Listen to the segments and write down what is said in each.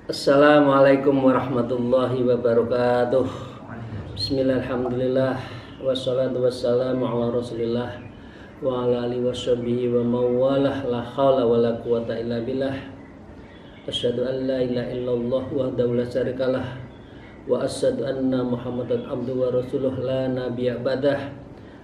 Assalamualaikum warahmatullahi wabarakatuh. Bismillah, alhamdulillah, wassalatu wassalamu ala rasulillah wa ala alihi washabihi wa mawalah, la hawla wa la quwata illa billah. Asyhadu an la ilaha illallah wahdahu la syarikalah wa asyhadu anna muhammadan abduhu wa rasuluh la nabiyya ba'dah.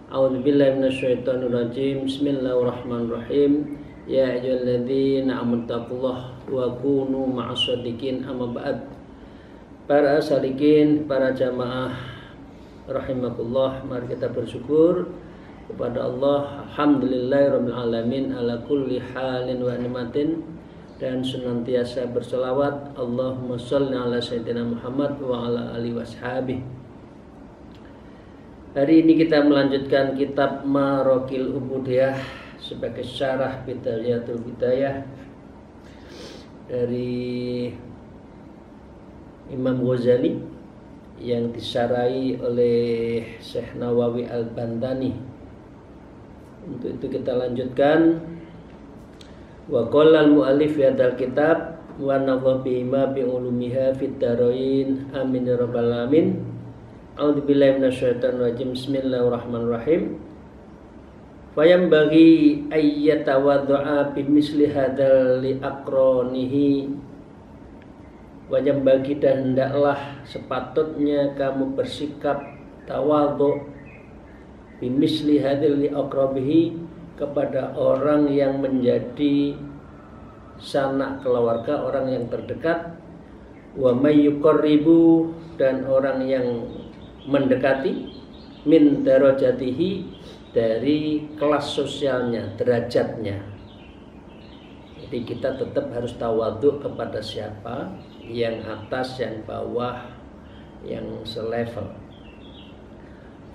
A'udzu billahi minasyaitonir rajim. Bismillahirrahmanirrahim. Ya ayyuhalladzina amanu taqullaha wa kunu ma'as-shadiqin, amma ba'd. Para salikin, para jamaah rahimakumullah, mari kita bersyukur kepada Allah. Alhamdulillahirabbil alamin ala kulli halin wa ni'matin, dan senantiasa berselawat Allahumma shalli ala sayyidina Muhammad wa ala alihi washabihi. Hari ini kita melanjutkan kitab Maraqil Ubudiyah sebagai syarah Bidayatul Hidayah dari Imam Ghazali yang disyarahi oleh Syekh Nawawi Al-Bantani. Untuk itu kita lanjutkan. Wa qala al-mu'allif fi hadzal kitab wa nadha bima bi ulumiha fid darain amin ya rabbal alamin. A'udzu billahi minasyaitonir rajim. Bismillahirrahmanirrahim. Fayam bagi ayyatawaddu'a bimisli hadzal li aqranihi. Wajib bagi, dan hendaklah sepatutnya kamu bersikap tawadhu bimisli hadzal li aqrabihi, kepada orang yang menjadi sanak keluarga, orang yang terdekat. Wa may yuqarribu, dan orang yang mendekati, min darajatihi, dari kelas sosialnya, derajatnya. Jadi kita tetap harus tawadhu kepada siapa, yang atas, yang bawah, yang selevel.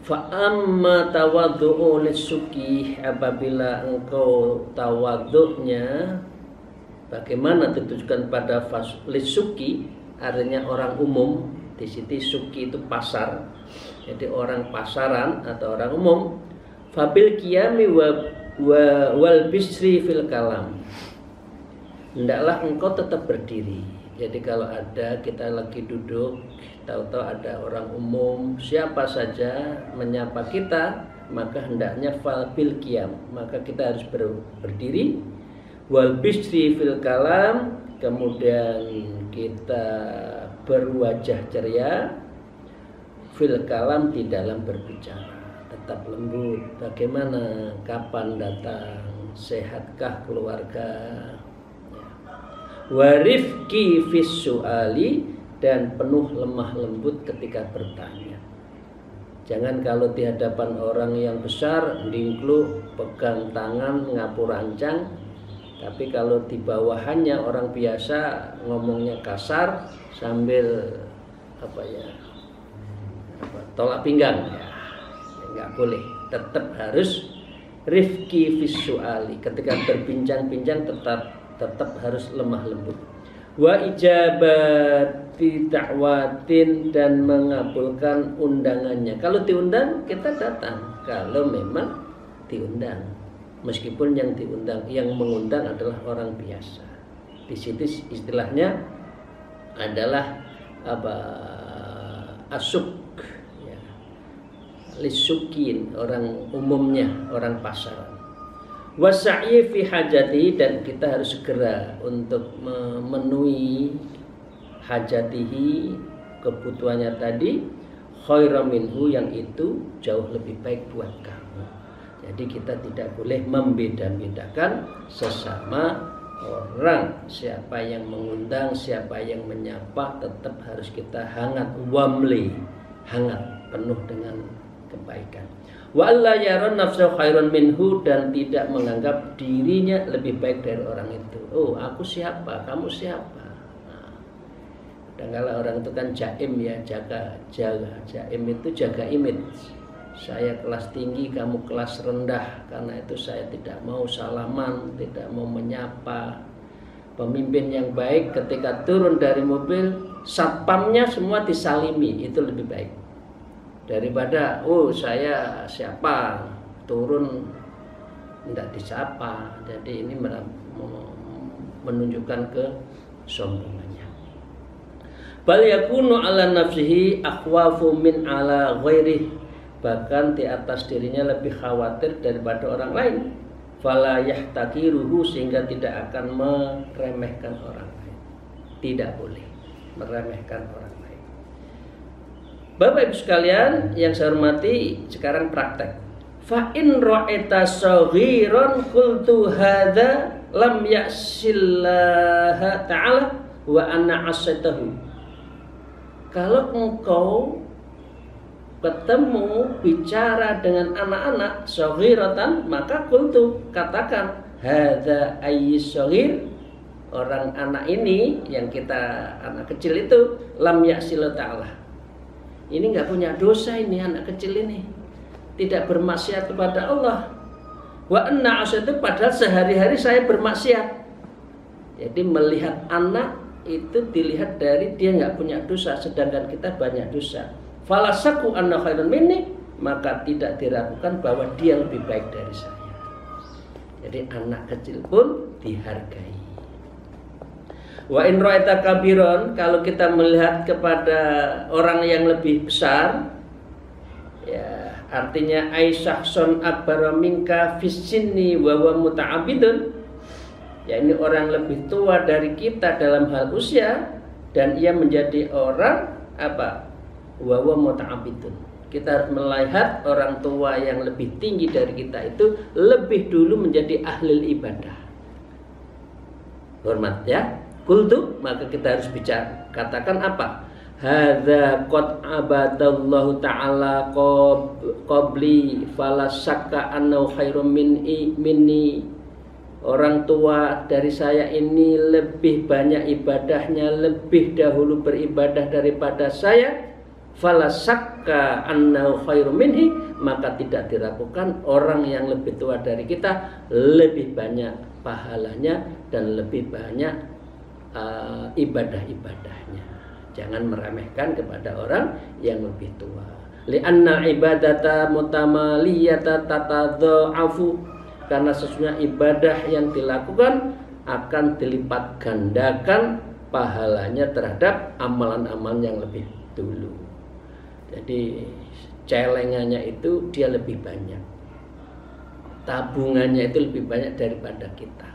Fa amma tawadhu'u lisuki, apabila engkau tawadhu'nya, bagaimana ditujukan pada lisuki, artinya orang umum. Di situ suki itu pasar, jadi orang pasaran atau orang umum. Fabil qiyami wal bisri fil kalam, hendaklah engkau tetap berdiri. Jadi kalau ada, kita lagi duduk, tahu-tahu ada orang umum siapa saja menyapa kita, maka hendaknya fabil qiyam, maka kita harus berdiri. Wal bisri fil kalam, kemudian kita berwajah ceria, fil kalam, di dalam berbicara tetap lembut. Bagaimana, kapan datang, sehatkah keluarga. Warifki fis su'ali, dan penuh lemah lembut ketika bertanya. Jangan kalau di hadapan orang yang besar dingkluk, pegang tangan, ngapur ancang. Tapi kalau di bawahannya orang biasa ngomongnya kasar sambil tolak pinggang, ya nggak boleh. Tetap harus rifki fis su'ali, ketika berbincang-bincang tetap harus lemah lembut. Wa ijabati da'watin, dan mengabulkan undangannya. Kalau diundang kita datang, kalau memang diundang, meskipun yang diundang, yang mengundang adalah orang biasa. Di situ istilahnya adalah asuk, ya, lisukin, orang umumnya, orang pasaran. Wasa'i fi hajati, dan kita harus segera untuk memenuhi hajatihi, kebutuhannya tadi, khairan minhu, yang itu jauh lebih baik buat kamu. Jadi kita tidak boleh membeda-bedakan sesama orang. Siapa yang mengundang, siapa yang menyapa, tetap harus kita hangat, wamli, hangat, penuh dengan kebaikan. Wa alla yara nafsahu khairan minhu, dan tidak menganggap dirinya lebih baik dari orang itu. Oh, aku siapa, kamu siapa. Nah, kadang-kadang orang itu kan jaim, ya, jaim itu jaga image. Saya kelas tinggi, kamu kelas rendah, karena itu saya tidak mau salaman, tidak mau menyapa. Pemimpin yang baik ketika turun dari mobil, satpamnya semua disalimi, itu lebih baik daripada saya siapa, turun tidak disapa. Jadi ini menunjukkan kesombongannya. bal yakunu ala nafsihi akhwafu min ala ghairihi, bahkan di atas dirinya lebih khawatir daripada orang lain. Fala yahtakiruhu, sehingga tidak akan meremehkan orang lain. Tidak boleh meremehkan orang lain. Bapak Ibu sekalian yang saya hormati, sekarang praktek. Fa in ra'aita saghiran qultu hadza lam ya'sillaha ta'ala wa anna asaitahu. Kalau engkau ketemu bicara dengan anak-anak saghiratan, maka qultu, katakan, hadza ayyis saghir, orang anak ini yang kita anak kecil itu, lam ya'sillahu ta'ala, ini enggak punya dosa, ini anak kecil ini tidak bermaksiat kepada Allah. Wa anna asaitu, padahal sehari-hari saya bermaksiat. Jadi melihat anak itu dilihat dari dia nggak punya dosa, sedangkan kita banyak dosa. Falasaku anna khairun minni, maka tidak diragukan bahwa dia lebih baik dari saya. Jadi anak kecil pun dihargai. Wa in ra'aita kabiron, kalau kita melihat kepada orang yang lebih besar, ya artinya Aisyah son akbar minka fisinni wa huwa muta'abidun, ya ini orang lebih tua dari kita dalam hal usia dan ia menjadi orang apa? Wa huwa muta'abidun. Kita harus melihat orang tua yang lebih tinggi dari kita itu lebih dulu menjadi ahli ibadah. Hormat ya. Kultu, maka kita harus bicara. Katakan apa? Hadza qad abadallahu ta'ala qabli fala syakka annahu khairum minni. Orang tua dari saya ini lebih banyak ibadahnya, lebih dahulu beribadah daripada saya. Fala syakka annahu khairum minni, maka tidak diragukan orang yang lebih tua dari kita lebih banyak pahalanya dan lebih banyak ibadah-ibadahnya. Jangan meremehkan kepada orang yang lebih tua. Li'anna ibadata mutamaliyata tatadha'afu, karena sesungguhnya ibadah yang dilakukan akan dilipat gandakan pahalanya terhadap amalan-amalan yang lebih dulu. Jadi celengannya itu dia lebih banyak, tabungannya itu lebih banyak daripada kita.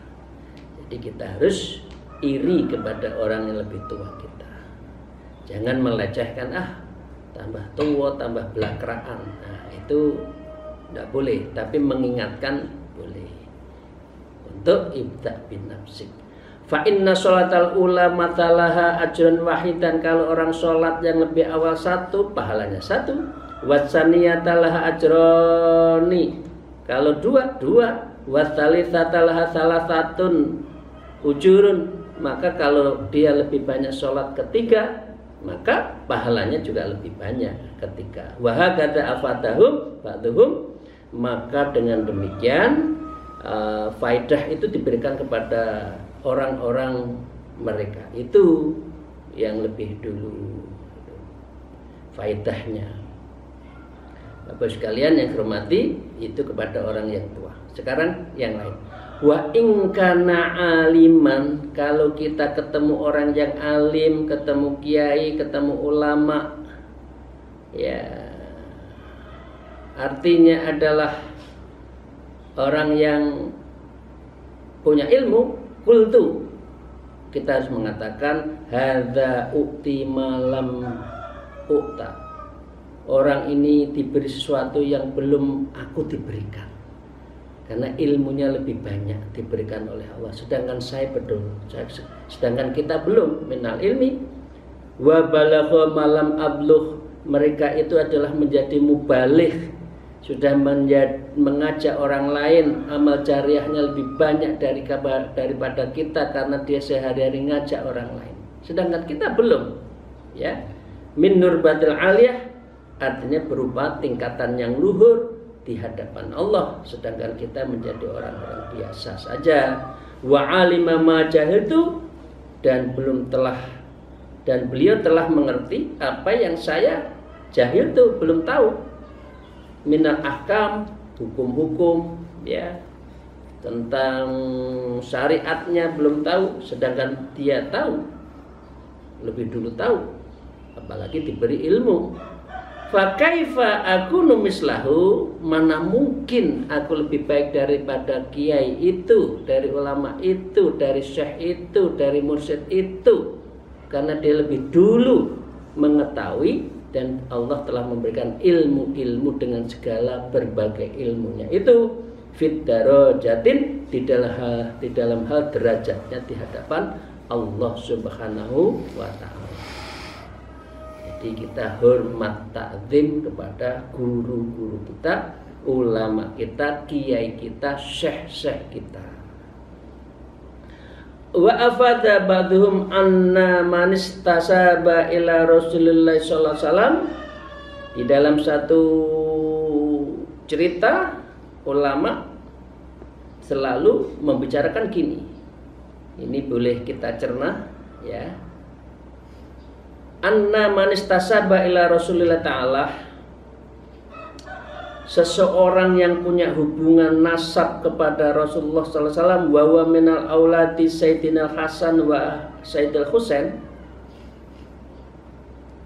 Jadi kita harus iri kepada orang yang lebih tua kita. Jangan melecehkan, tambah tua, tambah belakraan. Nah, itu tidak boleh, tapi mengingatkan boleh. Untuk ibda' bin nafsik. Fa inna sholatal ula matalaha ajran wahidan, kalau orang sholat yang lebih awal satu, pahalanya satu. Watsaniyatalaha ajroni, kalau dua, watsalisatalaha salasatun ujurun, maka kalau dia lebih banyak sholat ketiga, maka pahalanya juga lebih banyak ketika. Wahagada afatahum ba'duhum, maka dengan demikian faidah itu diberikan kepada orang-orang mereka itu yang lebih dulu faidahnya. Bapak sekalian yang hormati, itu kepada orang yang tua. Sekarang yang lain. Wa in kana aliman, kalau kita ketemu orang yang alim, ketemu kiai, ketemu ulama, ya artinya adalah orang yang punya ilmu, kultu, kita harus mengatakan hadza ukti malam ukta, orang ini diberi sesuatu yang belum aku diberikan, karena ilmunya lebih banyak diberikan oleh Allah, sedangkan saya belum, sedangkan kita belum minal ilmi. Wa balagha malam abluh, mereka itu adalah menjadi mubaligh, sudah mengajak orang lain, amal jariahnya lebih banyak daripada kita karena dia sehari-hari ngajak orang lain, sedangkan kita belum. Ya, min nurbatil aliyah, artinya berupa tingkatan yang luhur di hadapan Allah, sedangkan kita menjadi orang-orang biasa saja. Wa alima ma jahiltu, dan beliau telah mengerti apa yang saya jahil tuh belum tahu, minal ahkam, hukum-hukum, ya, tentang syariatnya belum tahu, sedangkan dia tahu, lebih dulu tahu. apalagi diberi ilmu. Fa kaifa akunu mislahu, mana mungkin aku lebih baik daripada kiai itu, dari ulama itu, dari syekh itu, dari mursyid itu, karena dia lebih dulu mengetahui dan Allah telah memberikan ilmu-ilmu dengan segala berbagai ilmunya itu fit darajatin, di dalam hal derajatnya di hadapan Allah Subhanahu wa taala. Jadi kita hormat ta'zim kepada guru-guru kita, ulama kita, kiai kita, syekh-syekh kita. Wa afadha ba'dhum anna man istasaba ila Rasulillah sallallahu alaihi wasallam. Di dalam satu cerita ulama selalu membicarakan gini. Ini boleh kita cerna ya. Anna man istasaba ila Rasulillah ta'ala, seseorang yang punya hubungan nasab kepada Rasulullah sallallahu alaihi wasallam, wa huwa minal auladi Sayyidina Hasan wa Sayyidil Husain,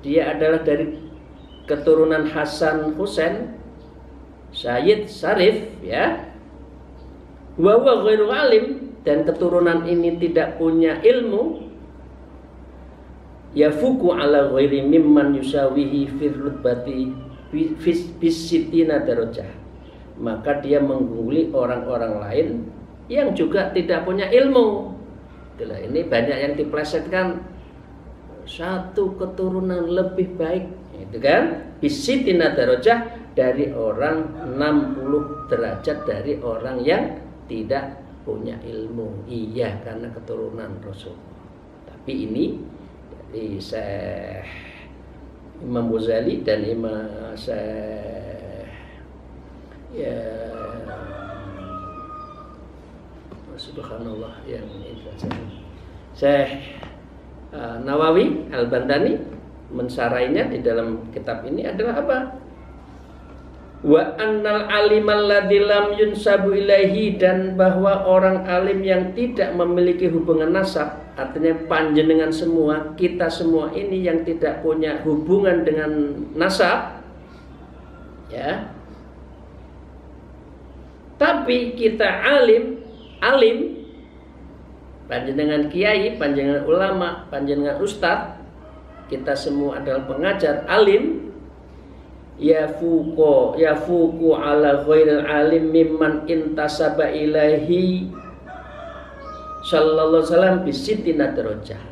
dia adalah dari keturunan Hasan Husain, Sayyid Syarif ya. Wa huwa ghairu alim, dan keturunan ini tidak punya ilmu. Yafuku ala ghairi mimman yusawihi fi rutbati bisitina darajah, maka dia mengungguli orang-orang lain yang juga tidak punya ilmu. Itulah, ini banyak yang diplesetkan, satu keturunan lebih baik itu kan, bisitina darajah, dari orang 60 derajat dari orang yang tidak punya ilmu. Iya, karena keturunan Rasul. Tapi ini dari Syekh Imam Ghazali dan Imam Syekh ya subhanallah yang Syekh Nawawi Al-Bantani mensarainya di dalam kitab ini adalah apa? Wa annal alimal ladzi lam yunsabu ilaihi, dan bahwa orang alim yang tidak memiliki hubungan nasab, artinya panjenengan semua, kita semua ini yang tidak punya hubungan dengan nasab ya, tapi kita alim, panjenengan kiai, panjenengan ulama, panjenengan ustadz, kita semua adalah pengajar alim, yafuku ala ghairil alim mimman intasaba ilaihi sallallahu alaihi wasallam bisitina darajah.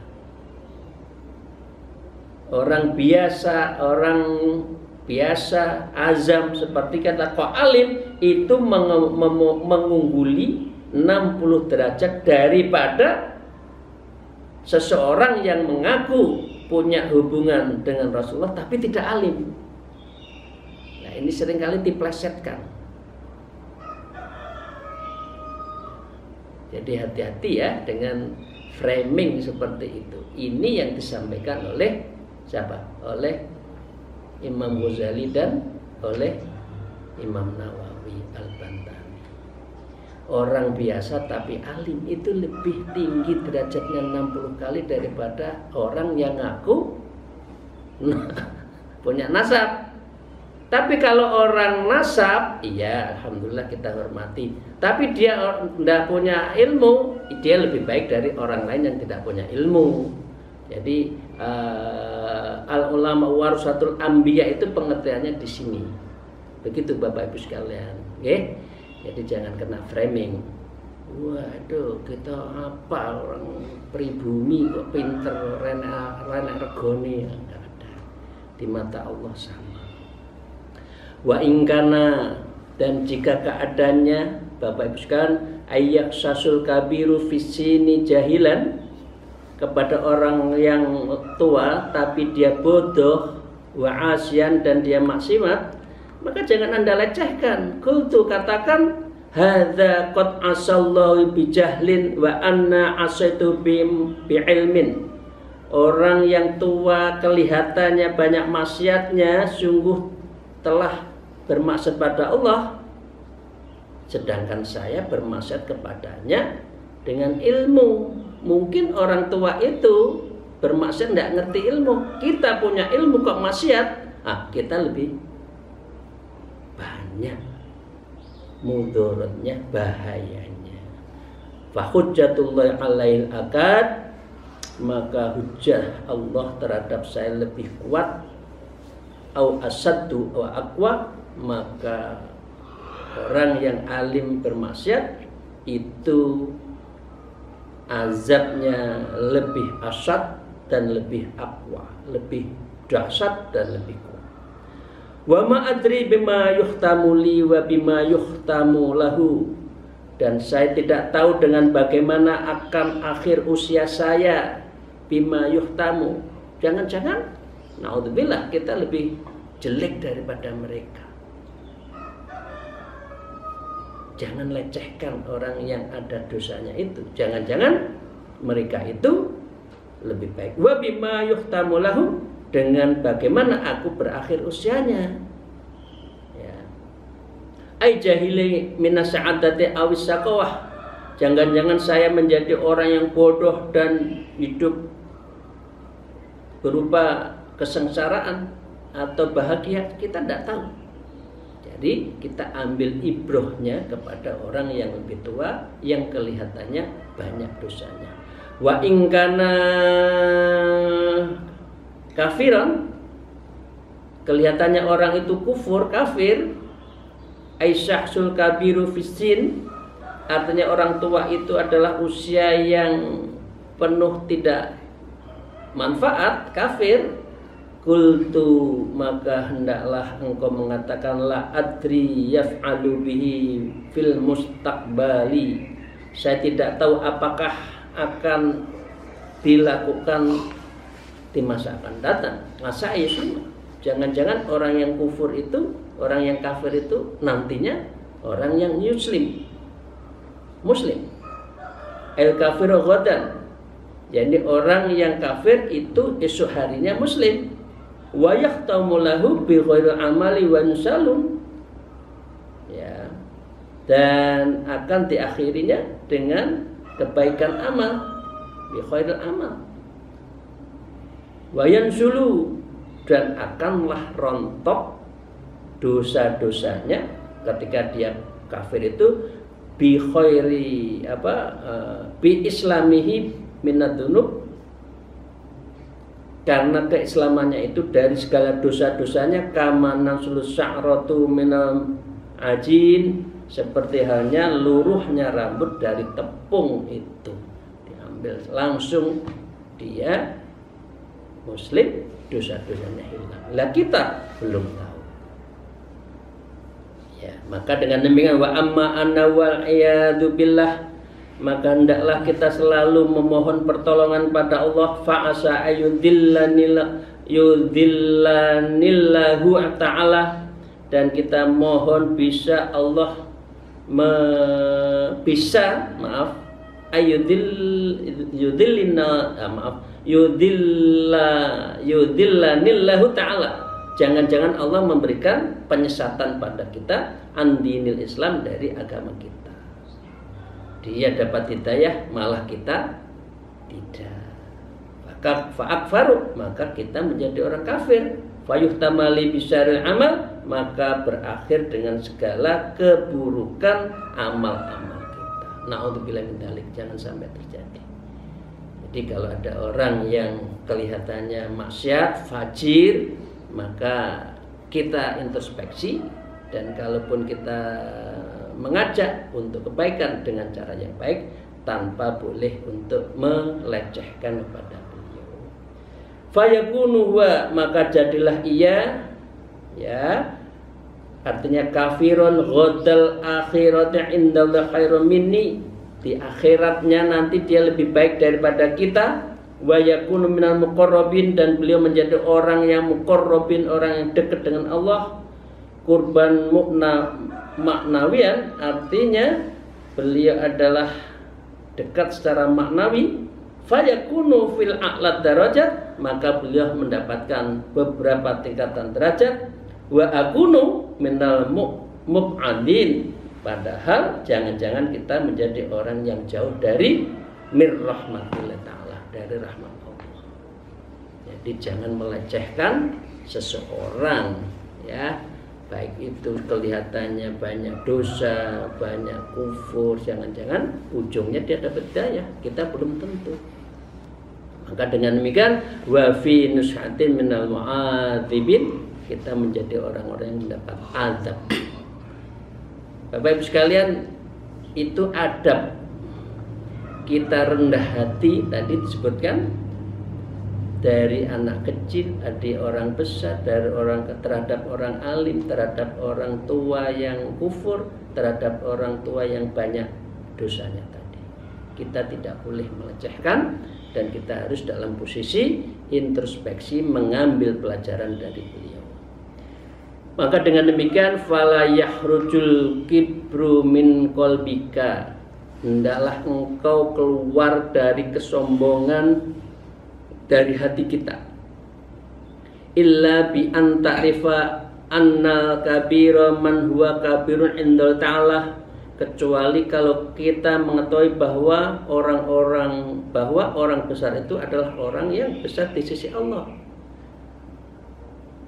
Orang biasa azam seperti kata alim itu mengungguli 60 derajat daripada seseorang yang mengaku punya hubungan dengan Rasulullah tapi tidak alim. Nah, ini seringkali diplesetkan. Jadi hati-hati ya dengan framing seperti itu. Ini yang disampaikan oleh siapa? Oleh Imam Ghazali dan oleh Imam Nawawi Al-Bantani. Orang biasa tapi alim itu lebih tinggi derajatnya 60 kali daripada orang yang ngaku punya nasab. Tapi kalau orang nasab, iya alhamdulillah kita hormati. Tapi dia tidak punya ilmu, dia lebih baik dari orang lain yang tidak punya ilmu. Jadi al ulama warasatul anbiya itu pengertiannya di sini. Begitu Bapak Ibu sekalian, okay? Jadi jangan kena framing. Waduh, kita apa orang pribumi kok pinter rena regoni, enggak ada. Di mata Allah sama. Wa ingkana, dan jika keadaannya Bapak Ibu sekalian ayyak sasul kabiru fisini jahilan, kepada orang yang tua tapi dia bodoh, wa asyan, dan dia maksiat, maka jangan Anda lecehkan. Qultu, katakan, hadza qad asallahu bijahlin wa anna asaitu bi ilmin. Orang yang tua kelihatannya banyak maksiatnya, sungguh telah bermaksud pada Allah, sedangkan saya bermaksud kepadanya dengan ilmu. Mungkin orang tua itu bermaksiat tidak ngerti ilmu. Kita punya ilmu kok maksiat, kita lebih banyak mudaratnya, bahayanya. Fa hujjatullahi 'alail akad, maka hujjah Allah terhadap saya lebih kuat, au asaddu wa aqwa, maka orang yang alim bermaksiat itu azabnya lebih asad dan lebih aqwa, lebih dahsyat dan lebih kuat. Wa ma adri bima yuhtamu li wa bima yuhtamu lahu, dan saya tidak tahu dengan bagaimana akan akhir usia saya. Bima yuhtamu, jangan-jangan naudzubillah kita lebih jelek daripada mereka. Jangan lecehkan orang yang ada dosanya itu. Jangan-jangan mereka itu lebih baik. Wa bima yuhtamu lahu, dengan bagaimana aku berakhir usianya. Ya. Ai jahili minas sa'adati awis saqawah. Jangan-jangan saya menjadi orang yang bodoh dan hidup berupa kesengsaraan atau bahagia, kita tidak tahu. Jadi kita ambil ibrohnya kepada orang yang lebih tua yang kelihatannya banyak dosanya. Wa in kana kafiran, kelihatannya orang itu kufur, kafir. Aisyahsul kabiru fisin, artinya orang tua itu adalah usia yang penuh tidak manfaat, kafir. Qultu, maka hendaklah engkau mengatakan la adri yaf'alu bihi fil mustaqbali, saya tidak tahu apakah akan dilakukan di masa akan datang. Masa Islam, jangan-jangan orang yang kufur itu, orang yang kafir itu nantinya orang yang muslim. El kafir ghadan, jadi orang yang kafir itu esok harinya muslim. Wa yahtamu lahu bi ghairil amali wa nusalun, ya, dan akan diakhirinya dengan kebaikan amal, bi ghairil amal. Wa yansulu, dan akanlah rontok dosa-dosanya ketika dia kafir itu bi khairi bi islamihi minadunub, karena keislamannya itu dari segala dosa-dosanya. Kamanan sulus sya'ratu minal ajin, seperti halnya luruhnya rambut dari tepung itu diambil langsung, dia muslim, dosa-dosanya hilang. Lah kita belum tahu. Ya, maka dengan demikian wa amma anna wal iyadu billah, maka hendaklah kita selalu memohon pertolongan pada Allah. Fa'asa yudhillanillahu ta'ala, dan kita mohon bisa Allah yudhillanillahu ta'ala, jangan-jangan Allah memberikan penyesatan pada kita andinil Islam, dari agama kita. Dia dapat hidayah, malah kita tidak. Maka fa'akfaru, maka kita menjadi orang kafir. Fayuhtamali bisyaril amal, maka berakhir dengan segala keburukan amal-amal kita. Na'udzubillah min dzalik, jangan sampai terjadi. Jadi kalau ada orang yang kelihatannya maksiat, fajir, maka kita introspeksi, dan kalaupun kita mengajak untuk kebaikan dengan cara yang baik, tanpa boleh untuk melecehkan kepada beliau. Fayakunu huwa, maka jadilah ia, ya, artinya kafirun ghadal akhirati indallah khairum minni, di akhiratnya nanti dia lebih baik daripada kita. Wa yakunu minal muqarrabin, dan beliau menjadi orang yang muqarrabin, orang yang dekat dengan Allah. Kurban maknawian, artinya beliau adalah dekat secara maknawi. Fayakunu fil a'lad darajat, maka beliau mendapatkan beberapa tingkatan derajat. Wa akunu minal mub'adin, padahal jangan-jangan kita menjadi orang yang jauh dari mir rahmatillah ta'ala, dari rahmat Allah. Jadi jangan melecehkan seseorang, ya, baik itu kelihatannya banyak dosa, banyak kufur, jangan-jangan ujungnya dia dapat hidayah, kita belum tentu. Maka dengan demikian wa fi nushatin minal mu'adzibin, kita menjadi orang-orang yang mendapat azab. Bapak Ibu sekalian, itu adab kita rendah hati tadi disebutkan, dari anak kecil, dari orang besar, dari orang terhadap orang alim, terhadap orang tua yang kufur, terhadap orang tua yang banyak dosanya tadi. Kita tidak boleh melecehkan, dan kita harus dalam posisi introspeksi mengambil pelajaran dari beliau. Maka dengan demikian fala yahrujul kibru min qalbika, hendaklah engkau keluar dari kesombongan dari hati kita, illa bi an ta'rifa annal kabira man huwa kabirun indal ta'ala, kecuali kalau kita mengetahui bahwa orang besar itu adalah orang yang besar di sisi Allah.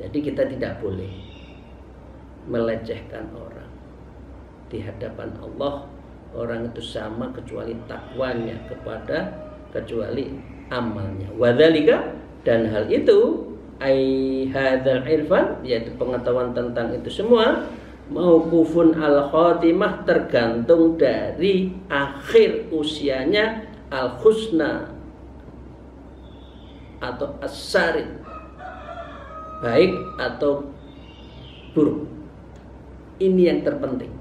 Jadi kita tidak boleh melecehkan orang di hadapan Allah. Orang itu sama kecuali takwanya kecuali amalnya. Wadzalika, dan hal itu ai hadzal irfan, yaitu pengetahuan tentang itu semua, mauqufun al khatimah, tergantung dari akhir usianya, al husna atau as-sarid, baik atau buruk. Ini yang terpenting.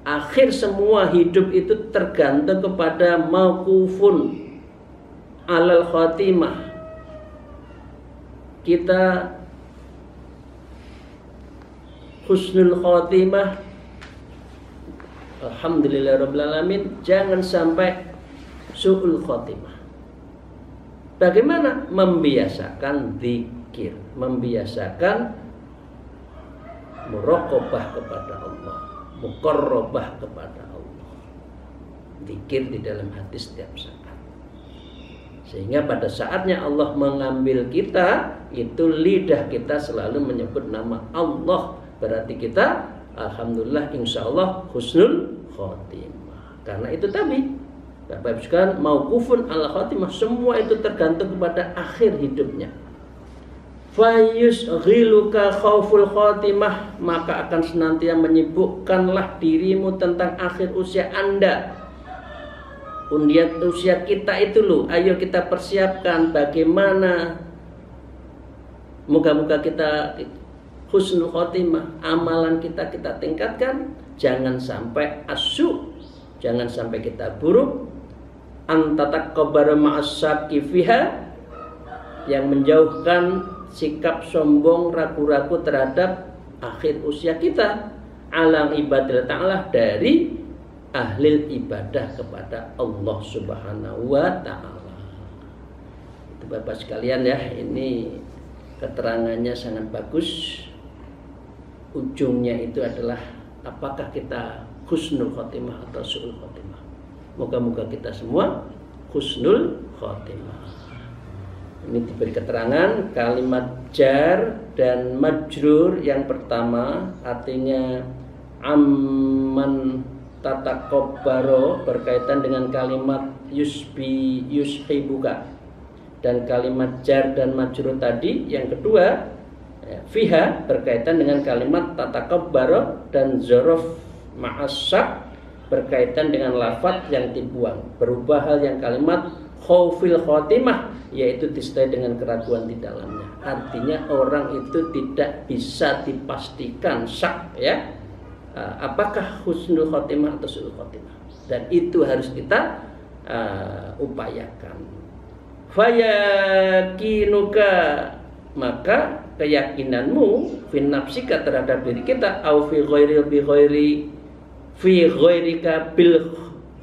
Akhir semua hidup itu tergantung kepada mauqufun alal khatimah. Kita husnul khatimah, alhamdulillahirabbil alamin, jangan sampai su'ul khatimah. Bagaimana? Membiasakan zikir, membiasakan muraqabah kepada Allah, muqarrabah kepada Allah, zikir di dalam hati setiap saat. Sehingga pada saatnya Allah mengambil kita, itu lidah kita selalu menyebut nama Allah. Berarti kita alhamdulillah insyaallah husnul khotimah. Karena itu tadi Bapak Ibu sekalian, mauqufun ala khotimah, semua itu tergantung kepada akhir hidupnya. Fayusghiluka khauful khotimah, maka akan senantiasa menyibukkanlah dirimu tentang akhir usia Anda. Undian usia kita itu loh, ayo kita persiapkan bagaimana moga-moga kita husnul khotimah, amalan kita tingkatkan, jangan sampai asyuk, jangan sampai kita buruk. Antataqabbara ma'as-sabqi fiha, yang menjauhkan sikap sombong, ragu-ragu terhadap akhir usia kita, alang ibadah ta'ala, dari ahli ibadah kepada Allah Subhanahu wa ta'ala. Itu Bapak sekalian ya, ini keterangannya sangat bagus. Ujungnya itu adalah apakah kita husnul khotimah atau su'ul khotimah. Moga-moga kita semua husnul khotimah. Ini diberi keterangan kalimat jar dan majrur. Yang pertama artinya amman tataqabbaro, berkaitan dengan kalimat yushibuka, dan kalimat jar dan majrur tadi. Yang kedua fiha, berkaitan dengan kalimat tataqabbaro, dan zorof ma'asak, berkaitan dengan lafaz yang dibuang. Berubah hal yang kalimat khaufil khotimah, yaitu disertai dengan keraguan di dalamnya. Artinya orang itu tidak bisa dipastikan syak, ya, apakah husnul khotimah atau su'ul khotimah, dan itu harus kita upayakan. Fayakinuka, maka keyakinanmu fin nafsika, terhadap diri kita, au fi ghairika bil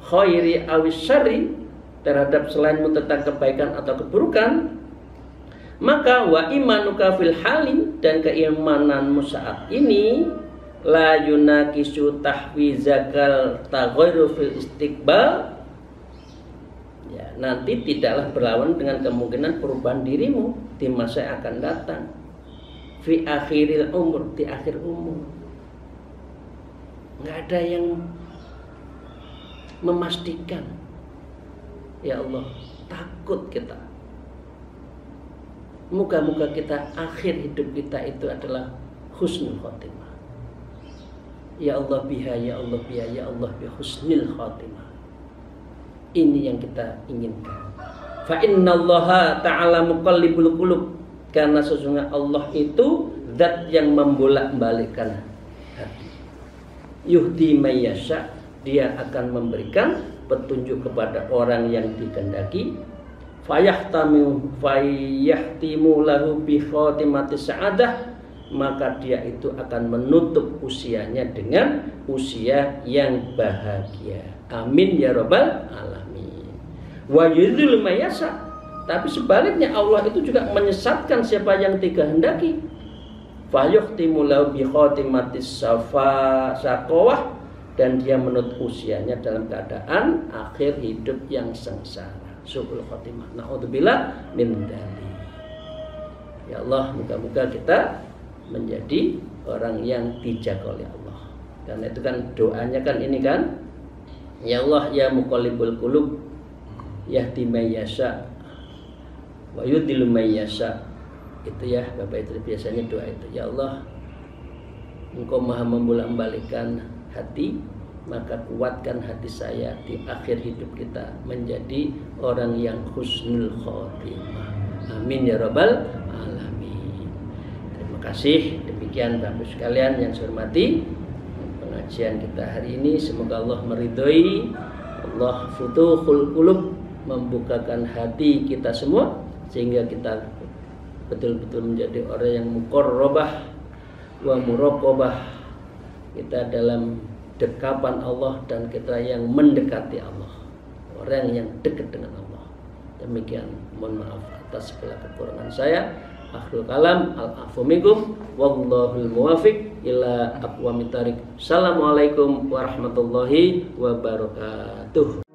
khairi awis syarri, terhadap selainmu tentang kebaikan atau keburukan. Maka wa imanuka fil halin, dan keimananmu saat ini la yunakisu tahwizakal taghayru fil istiqbal, Ya, nanti tidaklah berlawan dengan kemungkinan perubahan dirimu di masa yang akan datang. Fi akhiril umur, di akhir umur. Nggak ada yang memastikan. Ya Allah, takut kita. Moga-moga kita akhir hidup kita itu adalah husnul khotimah. Ya Allah biha, ya Allah biha, ya Allah bi husnil khotimah. Ini yang kita inginkan. Fa innallaha ta'ala muqallibul qulub, karena sesungguhnya Allah itu zat yang membolak-balikkan hati. Yuhdi mayyasha, dia akan memberikan petunjuk kepada orang yang dikehendaki. Fayahtimu lahu bi khatimati sa'adah, maka dia itu akan menutup usianya dengan usia yang bahagia. Amin ya rabbal alamin. Wa yudhil mayasa, tapi sebaliknya Allah itu juga menyesatkan siapa yang dikehendaki. Fayahtimu lahu bi khatimati saqawah, dan dia menutup usianya dalam keadaan akhir hidup yang sengsara. Su'ul khotimah. Na'udzubillah min dzalik. Ya Allah, moga-moga kita menjadi orang yang dijaga oleh Allah. Karena itu kan doanya kan ini kan, ya Allah ya muqallibul qulub yahdi may yasha wa yudhillu may yasha. Itu ya Bapak itu biasanya doa itu. Ya Allah, Engkau Maha membolak-balikkan hati, maka kuatkan hati saya di akhir hidup kita menjadi orang yang husnul khotimah. Amin ya rabbal alamin. Terima kasih. Demikian Bapak sekalian yang saya hormati, pengajian kita hari ini, semoga Allah meridhoi. Allah futuhul qulub, membukakan hati kita semua sehingga kita betul-betul menjadi orang yang muqarrabah wa muraqabah. Kita dalam dekapan Allah dan kita yang mendekati Allah, orang yang dekat dengan Allah. Demikian, mohon maaf atas segala kekurangan saya. Akhirul kalam, al-afu minkum, wallahul muwafiq ila aqwamit thariq. Assalamualaikum warahmatullahi wabarakatuh.